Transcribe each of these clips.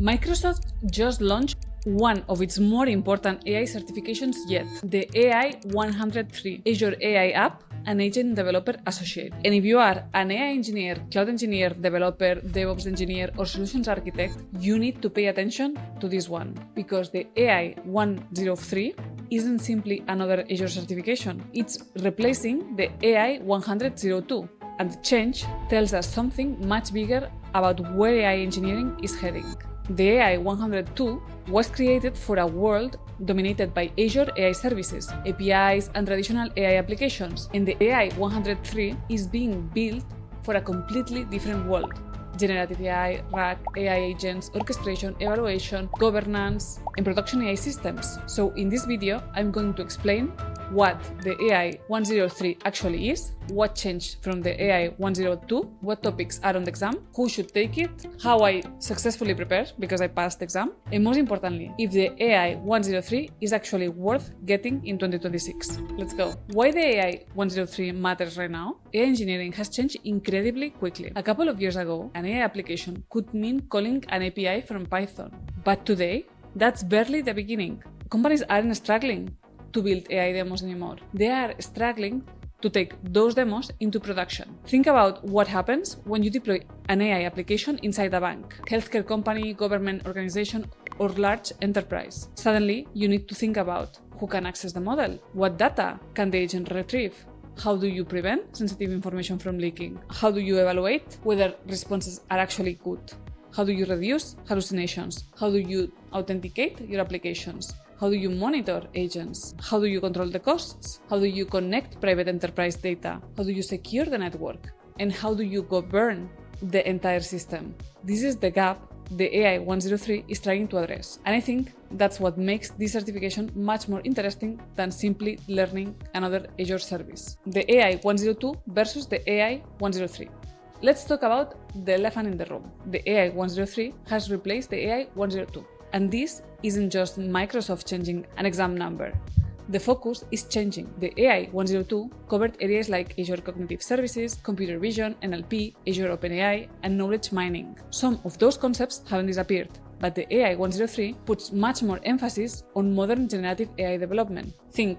Microsoft just launched one of its more important AI certifications yet, the AI-103 Azure AI App and Agent Developer Associate. And if you are an AI engineer, cloud engineer, developer, DevOps engineer, or solutions architect, you need to pay attention to this one, because the AI-103 isn't simply another Azure certification. It's replacing the AI-102, and the change tells us something much bigger about where AI engineering is heading. The AI-102 was created for a world dominated by Azure AI services, APIs, and traditional AI applications, and the AI-103 is being built for a completely different world. Generative AI, RAG, AI agents, orchestration, evaluation, governance, and production AI systems. So in this video, I'm going to explain what the AI-103 actually is, what changed from the AI-102, what topics are on the exam, who should take it, how I successfully prepared because I passed the exam, and most importantly, if the AI-103 is actually worth getting in 2026. Let's go. Why the AI-103 matters right now? AI engineering has changed incredibly quickly. A couple of years ago, an AI application could mean calling an API from Python. But today, that's barely the beginning. Companies aren't struggling to build AI demos anymore. They are struggling to take those demos into production. Think about what happens when you deploy an AI application inside a bank, healthcare company, government organization, or large enterprise. Suddenly, you need to think about who can access the model, what data can the agent retrieve, how do you prevent sensitive information from leaking, how do you evaluate whether responses are actually good, how do you reduce hallucinations, how do you authenticate your applications, how do you monitor agents? How do you control the costs? How do you connect private enterprise data? How do you secure the network? And how do you govern the entire system? This is the gap the AI-103 is trying to address. And I think that's what makes this certification much more interesting than simply learning another Azure service. The AI-102 versus the AI-103. Let's talk about the elephant in the room. The AI-103 has replaced the AI-102. And this isn't just Microsoft changing an exam number. The focus is changing. The AI-102 covered areas like Azure Cognitive Services, Computer Vision, NLP, Azure OpenAI, and knowledge mining. Some of those concepts haven't disappeared, but the AI-103 puts much more emphasis on modern generative AI development. Think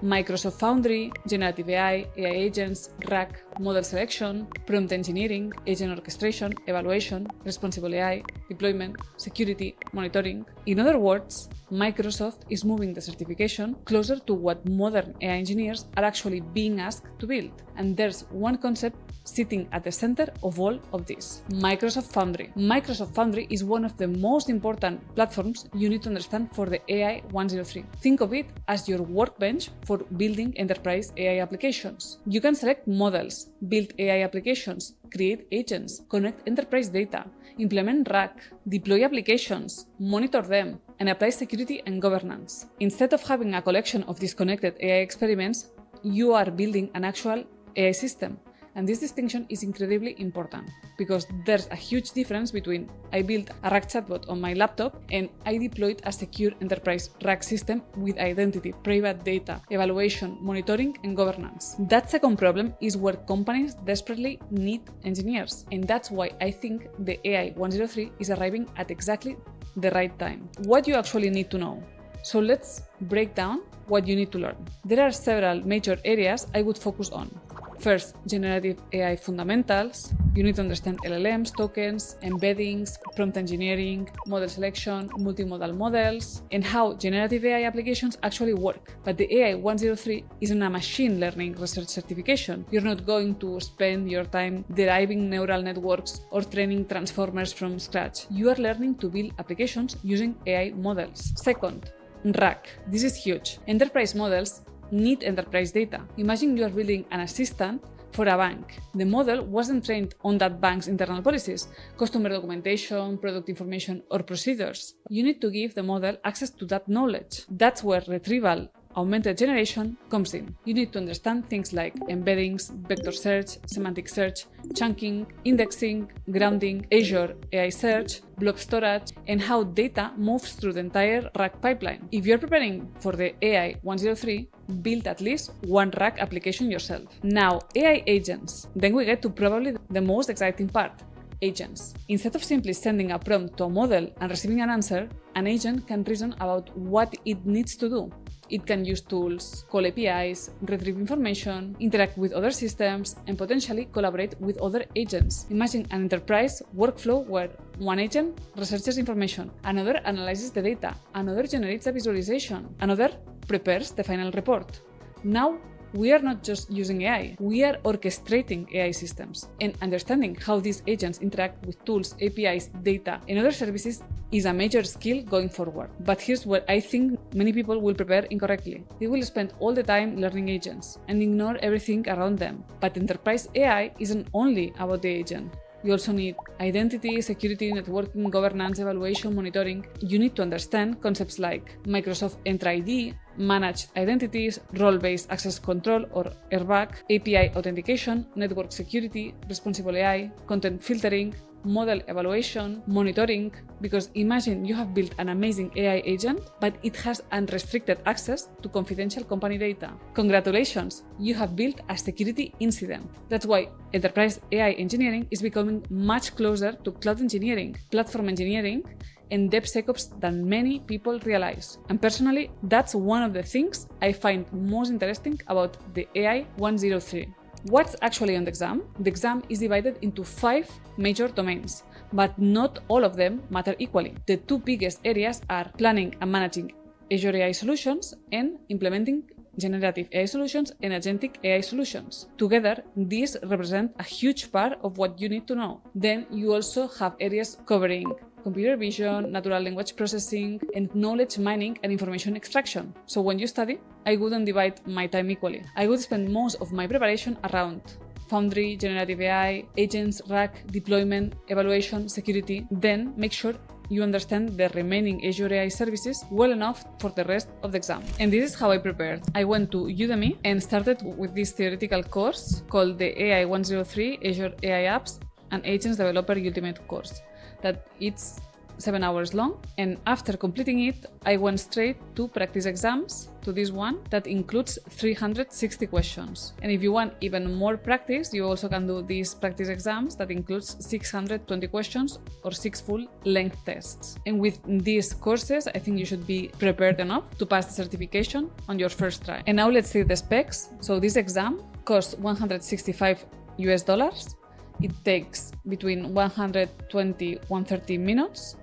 Microsoft Foundry, generative AI, AI agents, RAG, model selection, prompt engineering, agent orchestration, evaluation, responsible AI, deployment, security, monitoring. In other words, Microsoft is moving the certification closer to what modern AI engineers are actually being asked to build. And there's one concept sitting at the center of all of this: Microsoft Foundry. Microsoft Foundry is one of the most important platforms you need to understand for the AI-103. Think of it as your workbench for building enterprise AI applications. You can select models, build AI applications, create agents, connect enterprise data, implement RAG, deploy applications, monitor them, and apply security and governance. Instead of having a collection of disconnected AI experiments, you are building an actual AI system. And this distinction is incredibly important because there's a huge difference between I built a RAG chatbot on my laptop and I deployed a secure enterprise RAG system with identity, private data, evaluation, monitoring, and governance. That second problem is where companies desperately need engineers. And that's why I think the AI-103 is arriving at exactly the right time. What you actually need to know. So let's break down what you need to learn. There are several major areas I would focus on. First, generative AI fundamentals. You need to understand LLMs, tokens, embeddings, prompt engineering, model selection, multimodal models, and how generative AI applications actually work. But the AI-103 isn't a machine learning research certification. You're not going to spend your time deriving neural networks or training transformers from scratch. You are learning to build applications using AI models. Second, RAG. This is huge. Enterprise models need enterprise data. Imagine you are building an assistant for a bank. The model wasn't trained on that bank's internal policies, customer documentation, product information, or procedures. You need to give the model access to that knowledge. That's where retrieval augmented generation comes in. You need to understand things like embeddings, vector search, semantic search, chunking, indexing, grounding, Azure AI search, blob storage, and how data moves through the entire RAG pipeline. If you're preparing for the AI-103, build at least one RAG application yourself. Now, AI agents. Then we get to probably the most exciting part: agents. Instead of simply sending a prompt to a model and receiving an answer, an agent can reason about what it needs to do. It can use tools, call APIs, retrieve information, interact with other systems, and potentially collaborate with other agents. Imagine an enterprise workflow where one agent researches information, another analyzes the data, another generates a visualization, another prepares the final report. Now, we are not just using AI, we are orchestrating AI systems, and understanding how these agents interact with tools, APIs, data, and other services is a major skill going forward. But here's where I think many people will prepare incorrectly. They will spend all the time learning agents and ignore everything around them. But enterprise AI isn't only about the agent. You also need identity, security, networking, governance, evaluation, monitoring. You need to understand concepts like Microsoft Entra ID, managed identities, role-based access control or RBAC, API authentication, network security, responsible AI, content filtering, model evaluation, monitoring, because imagine you have built an amazing AI agent, but it has unrestricted access to confidential company data. Congratulations, you have built a security incident. That's why enterprise AI engineering is becoming much closer to cloud engineering, platform engineering, and DevSecOps than many people realize. And personally, that's one of the things I find most interesting about the AI-103. What's actually on the exam? The exam is divided into 5 major domains, but not all of them matter equally. The 2 biggest areas are planning and managing Azure AI solutions and implementing generative AI solutions and agentic AI solutions. Together, these represent a huge part of what you need to know. Then you also have areas covering computer vision, natural language processing, and knowledge mining and information extraction. So when you study, I wouldn't divide my time equally. I would spend most of my preparation around Foundry, generative AI, agents, RAG, deployment, evaluation, security. Then make sure you understand the remaining Azure AI services well enough for the rest of the exam. And this is how I prepared. I went to Udemy and started with this theoretical course called the AI-103 Azure AI Apps and Agents Developer Ultimate course. That it's 7 hours long, and after completing it, I went straight to practice exams, to this one that includes 360 questions. And if you want even more practice, you also can do these practice exams that includes 620 questions or 6 full-length tests. And with these courses, I think you should be prepared enough to pass the certification on your first try. And now let's see the specs. So this exam costs $165 US. It takes between 120-130 minutes.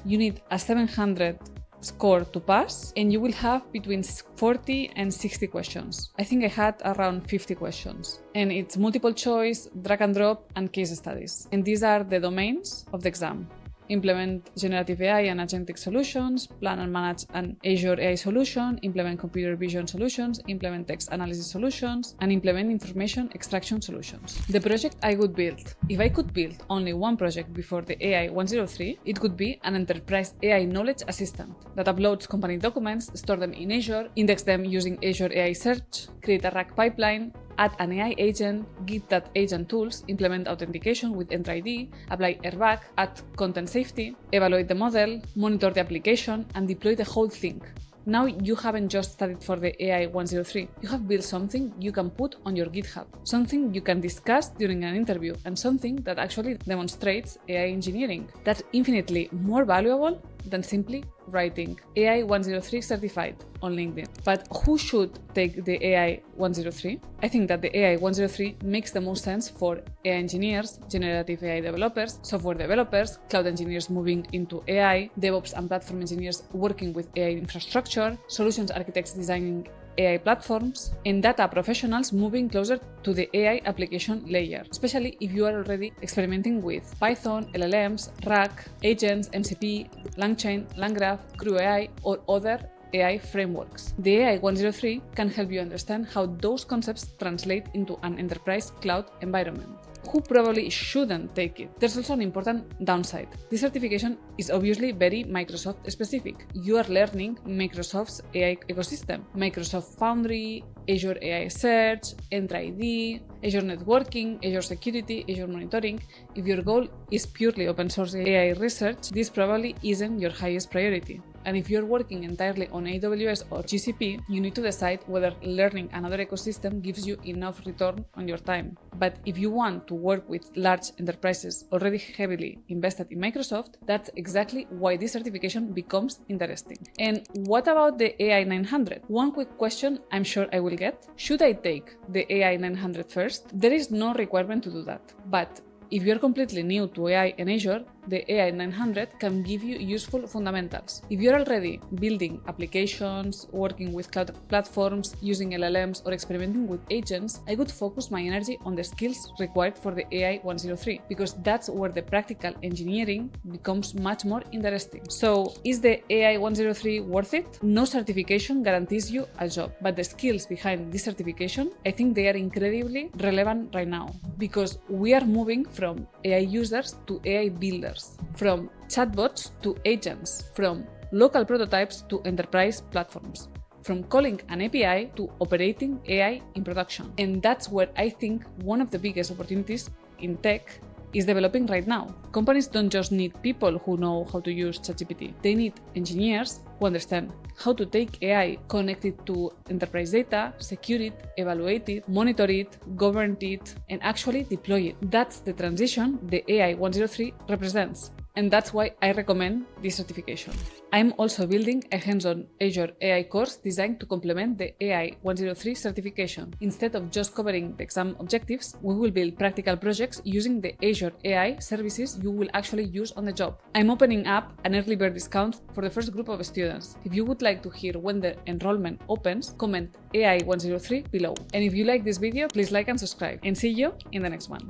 You need a 700 score to pass, and you will have between 40 and 60 questions. I think I had around 50 questions. And it's multiple choice, drag and drop, and case studies. And these are the domains of the exam. Implement generative AI and agentic solutions, plan and manage an Azure AI solution, implement computer vision solutions, implement text analysis solutions, and implement information extraction solutions. The project I would build. If I could build only one project before the AI-103, it could be an enterprise AI knowledge assistant that uploads company documents, store them in Azure, index them using Azure AI Search, create a RAG pipeline, add an AI agent, give that agent tools, implement authentication with Entra ID, apply RBAC, add content safety, evaluate the model, monitor the application, and deploy the whole thing. Now you haven't just studied for the AI-103, you have built something you can put on your GitHub, something you can discuss during an interview, and something that actually demonstrates AI engineering. That's infinitely more valuable than simply writing AI-103 certified on LinkedIn. But who should take the AI-103? I think that the AI-103 makes the most sense for AI engineers, generative AI developers, software developers, cloud engineers moving into AI, DevOps and platform engineers working with AI infrastructure, solutions architects designing AI platforms, and data professionals moving closer to the AI application layer, especially if you are already experimenting with Python, LLMs, RAG, agents, MCP, LangChain, LangGraph, CrewAI, or other AI frameworks. The AI-103 can help you understand how those concepts translate into an enterprise cloud environment. Who probably shouldn't take it? There's also an important downside. This certification is obviously very Microsoft specific. You are learning Microsoft's AI ecosystem, Microsoft Foundry, Azure AI Search, Entra ID, Azure networking, Azure security, Azure monitoring. If your goal is purely open source AI research, this probably isn't your highest priority. And if you're working entirely on AWS or GCP, you need to decide whether learning another ecosystem gives you enough return on your time. But if you want to work with large enterprises already heavily invested in Microsoft, that's exactly why this certification becomes interesting. And what about the AI-900? One quick question I'm sure I will get. Should I take the AI-900 first? There is no requirement to do that. But if you're completely new to AI and Azure, the AI-900 can give you useful fundamentals. If you're already building applications, working with cloud platforms, using LLMs, or experimenting with agents, I would focus my energy on the skills required for the AI-103, because that's where the practical engineering becomes much more interesting. So, is the AI-103 worth it? No certification guarantees you a job, but the skills behind this certification, I think they are incredibly relevant right now, because we are moving from AI users to AI builders, from chatbots to agents, from local prototypes to enterprise platforms, from calling an API to operating AI in production. And that's where I think one of the biggest opportunities in tech is developing right now. Companies don't just need people who know how to use ChatGPT. They need engineers who understand how to take AI, connect it to enterprise data, secure it, evaluate it, monitor it, govern it, and actually deploy it. That's the transition the AI-103 represents. And that's why I recommend this certification. I'm also building a hands-on Azure AI course designed to complement the AI-103 certification. Instead of just covering the exam objectives, we will build practical projects using the Azure AI services you will actually use on the job. I'm opening up an early bird discount for the first group of students. If you would like to hear when the enrollment opens, comment AI-103 below. And if you like this video, please like and subscribe. And see you in the next one.